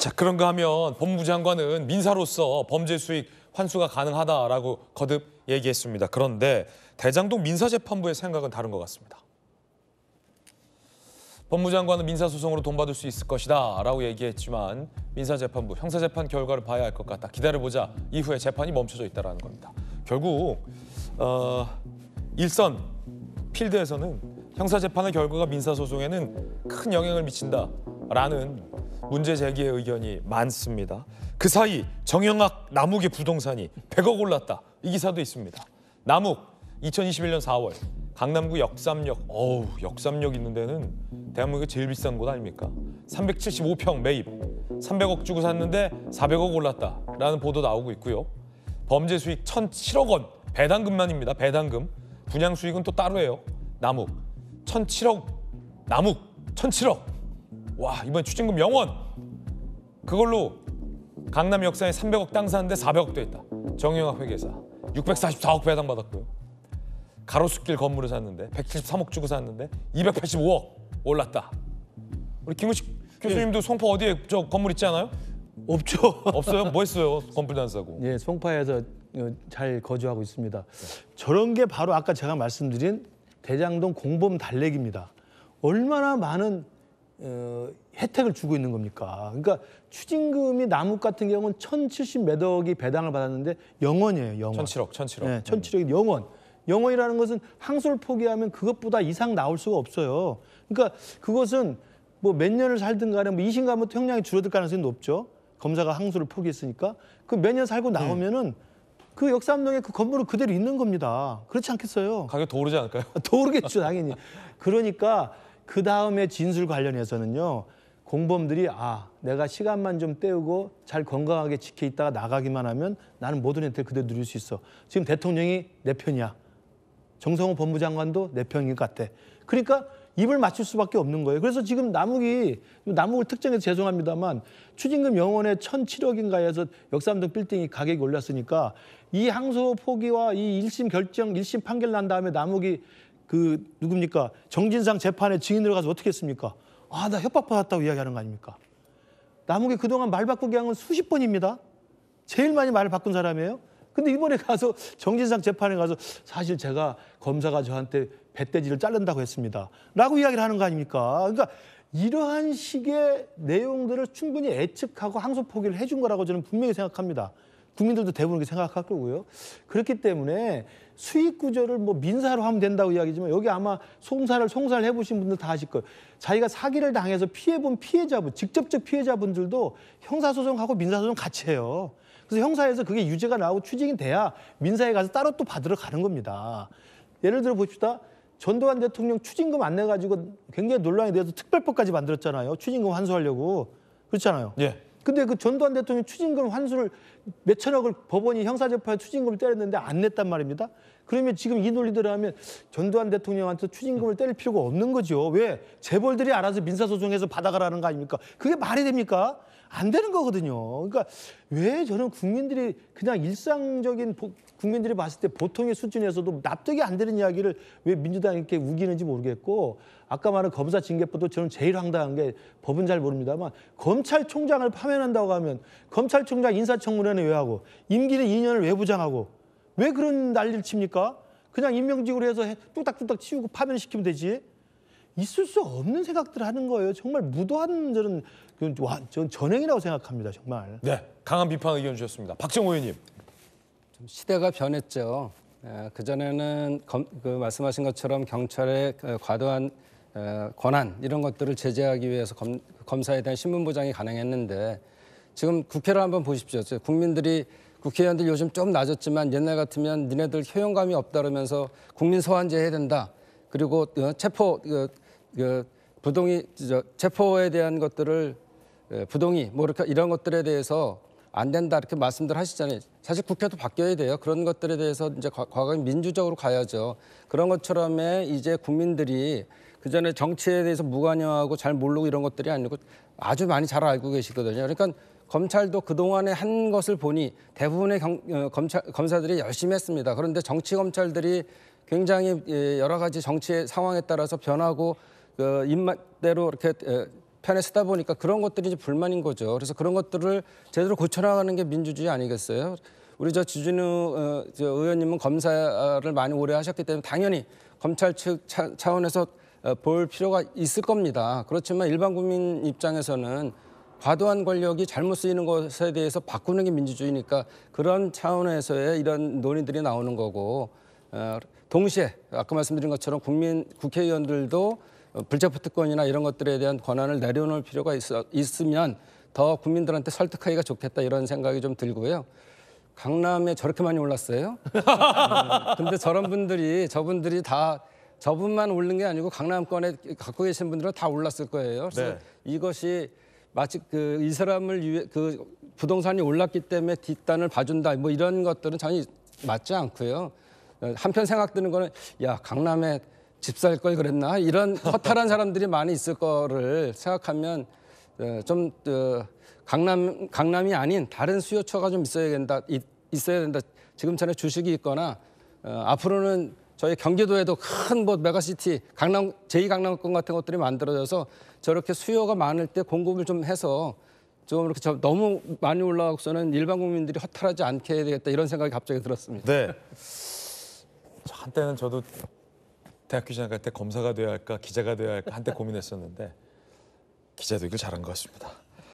자, 그런가 하면 법무부 장관은 민사로서 범죄 수익 환수가 가능하다라고 거듭 얘기했습니다. 그런데 대장동 민사재판부의 생각은 다른 것 같습니다. 법무부 장관은 민사소송으로 돈 받을 수 있을 것이다 라고 얘기했지만 민사재판부, 형사재판 결과를 봐야 할 것 같다. 기다려보자. 이후에 재판이 멈춰져 있다는 겁니다. 결국 일선 필드에서는 형사재판의 결과가 민사소송에는 큰 영향을 미친다라는 문제 제기의 의견이 많습니다. 그 사이 정영학 남욱의 부동산이 100억 올랐다. 이 기사도 있습니다. 남욱 2021년 4월 강남구 역삼역, 역삼역 있는 데는 대한민국의 제일 비싼 곳 아닙니까? 375평 매입, 300억 주고 샀는데 400억 올랐다라는 보도 나오고 있고요. 범죄 수익 1,007억 원, 배당금만입니다. 배당금. 분양 수익은 또 따로예요. 남욱 1,007억, 남욱 1,007억. 와, 이번 추징금 0원. 그걸로 강남 역사에 300억 땅 사는데 400억 됐다. 정영학 회계사 644억 배당받았고요. 가로수길 건물을 샀는데 173억 주고 샀는데 285억 올랐다. 우리 김우식 교수님도 송파 어디에 저 건물 있지 않아요? 없죠. 없어요? 뭐 했어요? 건물도 안 사고. 예, 송파에서 잘 거주하고 있습니다. 저런 게 바로 아까 제가 말씀드린 대장동 공범 달래기입니다. 얼마나 많은 혜택을 주고 있는 겁니까? 그러니까 추징금이 남욱 같은 경우는 1,070 몇 억이 배당을 받았는데 0원이에요. 0원. 1,007억. 네, 1,007억이 0원. 0원이라는 것은 항소를 포기하면 그것보다 이상 나올 수가 없어요. 그러니까 그것은 뭐 몇 년을 살든 간에 뭐 2심 가면 형량이 줄어들 가능성이 높죠. 검사가 항소를 포기했으니까. 그 몇 년 살고 나오면은 그 역삼동에 그 건물은 그대로 있는 겁니다. 그렇지 않겠어요? 가격 더 오르지 않을까요? 더 오르겠죠, 당연히. 그러니까 그 다음에 진술 관련해서는요. 공범들이 내가 시간만 좀 때우고 잘 건강하게 지켜 있다가 나가기만 하면 나는 모든 혜택을 그대로 누릴 수 있어. 지금 대통령이 내 편이야. 정성호 법무장관도 내 편인 것 같아. 그러니까 입을 맞출 수밖에 없는 거예요. 그래서 지금 남욱을 특정해서 죄송합니다만 추징금 0원에 1,007억인가 해서 역삼동 빌딩이 가격이 올랐으니까 이 항소 포기와 이 1심 결정, 1심 판결 난 다음에 남욱이 누굽니까? 정진상 재판에 증인으로 가서 어떻게 했습니까? 나 협박받았다고 이야기하는 거 아닙니까? 남욱이 그동안 말 바꾸게 한 건 수십 번입니다. 제일 많이 말을 바꾼 사람이에요. 근데 이번에 가서 정진상 재판에 가서 사실 제가 검사가 저한테 배돼지를 자른다고 했습니다. 라고 이야기를 하는 거 아닙니까? 그러니까 이러한 식의 내용들을 충분히 예측하고 항소 포기를 해준 거라고 저는 분명히 생각합니다. 국민들도 대부분 그렇게 생각할 거고요. 그렇기 때문에 수익 구조를 뭐 민사로 하면 된다고 이야기지만 여기 아마 송사를 해보신 분들 다 아실 거예요. 자기가 사기를 당해서 피해본 피해자분, 직접적 피해자분들도 형사소송하고 민사소송 같이 해요. 그래서 형사에서 그게 유죄가 나오고 추징이 돼야 민사에 가서 따로 또 받으러 가는 겁니다. 예를 들어 봅시다. 전두환 대통령 추징금 안 내가지고 굉장히 논란이 돼서 특별법까지 만들었잖아요. 추징금 환수하려고. 그렇잖아요. 예. 근데 그 전두환 대통령 추징금 환수를 몇천억을 법원이 형사재판에 추징금을 때렸는데 안 냈단 말입니다. 그러면 지금 이 논리대로 하면 전두환 대통령한테 추징금을 때릴 필요가 없는 거죠. 왜? 재벌들이 알아서 민사소송해서 받아가라는 거 아닙니까? 그게 말이 됩니까? 안 되는 거거든요. 그러니까 왜 저는 국민들이 그냥 일상적인 국민들이 봤을 때 보통의 수준에서도 납득이 안 되는 이야기를 왜 민주당이 이렇게 우기는지 모르겠고 아까 말한 검사징계법도 저는 제일 황당한 게 법은 잘 모릅니다만 검찰총장을 파면한다고 하면 검찰총장 인사청문회는 왜 하고 임기는 2년을 왜 부장하고 왜 그런 난리를 칩니까? 그냥 임명직으로 해서 뚝딱뚝딱 치우고 파면시키면 되지. 있을 수 없는 생각들을 하는 거예요. 정말 무도한 저는 전행이라고 생각합니다. 정말. 네, 강한 비판 의견 주셨습니다. 박정호 의원님. 시대가 변했죠. 그전에는 말씀하신 것처럼 경찰의 과도한 권한 이런 것들을 제재하기 위해서 검사에 대한 신문보장이 가능했는데 지금 국회를 한번 보십시오. 국민들이 국회의원들 요즘 좀 낮았지만 옛날 같으면 니네들 효용감이 없다 그러면서 국민 소환제 해야 된다. 그리고 부동의 체포에 대한 것들을 부동의 뭐 이런 것들에 대해서 안 된다 이렇게 말씀들 하시잖아요. 사실 국회도 바뀌어야 돼요. 그런 것들에 대해서 이제 과거에 민주적으로 가야죠. 그런 것처럼에 이제 국민들이 그전에 정치에 대해서 무관여하고 잘 모르고 이런 것들이 아니고 아주 많이 잘 알고 계시거든요. 그러니까 검찰도 그동안에 한 것을 보니 대부분의 검사들이 열심히 했습니다. 그런데 정치 검찰들이 굉장히 여러 가지 정치의 상황에 따라서 변하고 입맛대로 이렇게 편에 쓰다 보니까 그런 것들이 이제 불만인 거죠. 그래서 그런 것들을 제대로 고쳐나가는 게 민주주의 아니겠어요? 우리 저 주진우 저 의원님은 검사를 많이 오래 하셨기 때문에 당연히 검찰 측 차원에서 볼 필요가 있을 겁니다. 그렇지만 일반 국민 입장에서는 과도한 권력이 잘못 쓰이는 것에 대해서 바꾸는 게 민주주의니까 그런 차원에서의 이런 논의들이 나오는 거고 동시에 아까 말씀드린 것처럼 국회의원들도 불체포 특권이나 이런 것들에 대한 권한을 내려놓을 필요가 있으면 더 국민들한테 설득하기가 좋겠다 이런 생각이 좀 들고요. 강남에 저렇게 많이 올랐어요. 근데 저분들이 다 저분만 오른 게 아니고 강남권에 갖고 계신 분들은 다 올랐을 거예요. 그래서 네. 이것이 마치 이 사람을 위해 부동산이 올랐기 때문에 뒷단을 봐준다 뭐 이런 것들은 전혀 맞지 않고요. 한편 생각 드는 거는 야 강남에 집 살 걸 그랬나 이런 허탈한 사람들이 많이 있을 거를 생각하면 좀 강남이 아닌 다른 수요처가 좀 있어야 된다. 지금처럼 주식이 있거나 앞으로는 저희 경기도에도 큰 뭐 메가시티 제2강남권 같은 것들이 만들어져서 저렇게 수요가 많을 때 공급을 좀 해서 좀 이렇게 너무 많이 올라가고서는 일반 국민들이 허탈하지 않게 해야 되겠다 이런 생각이 갑자기 들었습니다. 네. 한때는 저도 대학교 진학할 때 검사가 돼야 할까 기자가 돼야 할까 한때 고민했었는데 기자 되길 잘한 것 같습니다.